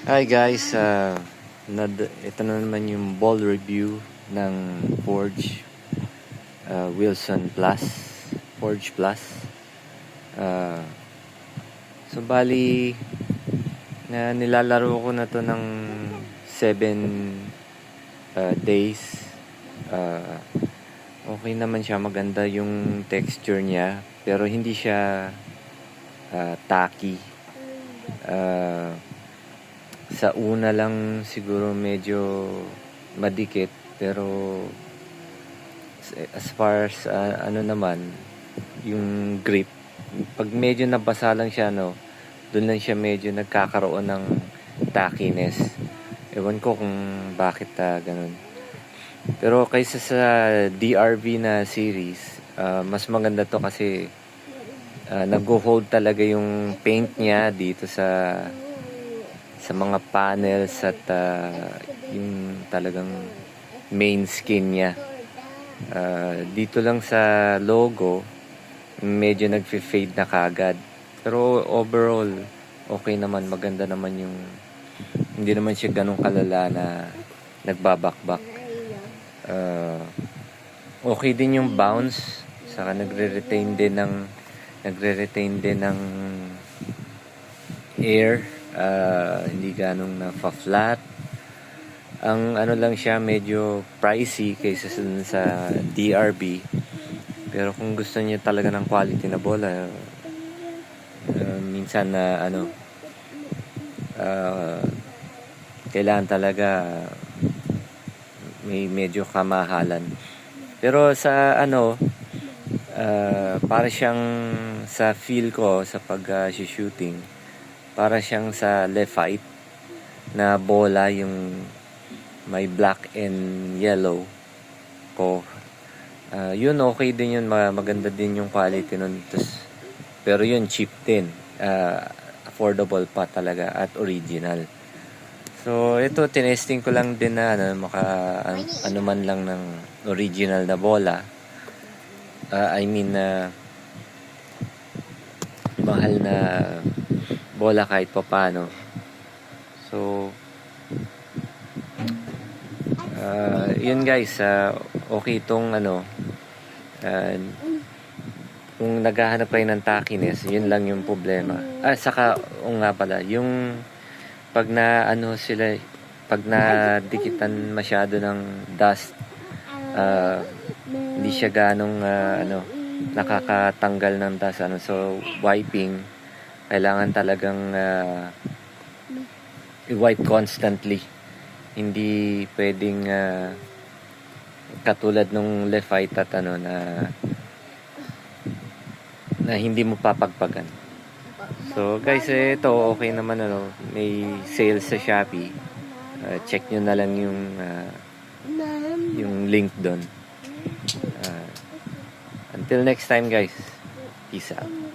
Hi guys, ito na naman yung ball review ng Wilson Plus, Forge Plus. Uh, so bali, nilalaro ko na to ng 7 days. Okay naman siya, maganda yung texture niya, pero hindi siya tacky. Sa una lang siguro medyo madikit, pero as far as ano naman yung grip, pag medyo nabasa lang siya, no, doon lang siya medyo nagkakaroon ng tackiness. Ewan ko kung bakit ganun. Pero kaysa sa DRV na series, mas maganda to kasi nag-hold talaga yung paint niya dito sa mga panels at yung talagang main skin niya. Dito lang sa logo medyo nagfi-fade na kagad, pero overall okay naman, maganda naman yung, hindi naman siya ganun kalala na nagbabakbak. Okay din yung bounce, saka nagre-retain din ng air. Hindi ganong na-flat. Ang ano lang siya, medyo pricey kaysa sa DRB. Pero kung gusto niyo talaga ng quality na bola, minsan na kailangan talaga may medyo kamahalan. Pero sa para siyang, sa feel ko sa pag-shooting, para siyang sa Lefite na bola, yung may black and yellow ko. Yun okay din yun, maganda din yung quality nun. Pero yun cheap din, affordable pa talaga at original. So ito, tinesting ko lang din na ano man lang ng original na bola. Mahal na bola kahit pa paano. So yun guys, okay itong kung naghahanap kayo ng tackiness, yun lang yung problema. Saka nga pala, yung pag pag nadikitan masyado ng dust, hindi siya ganong nakakatanggal ng dust. So wiping, kailangan talagang i-wipe constantly. Hindi pwedeng katulad nung Lefite at na hindi mo papagpagan. So guys, ito okay naman, may sale sa Shopee. Check nyo na lang yung link doon. Until next time guys, peace out.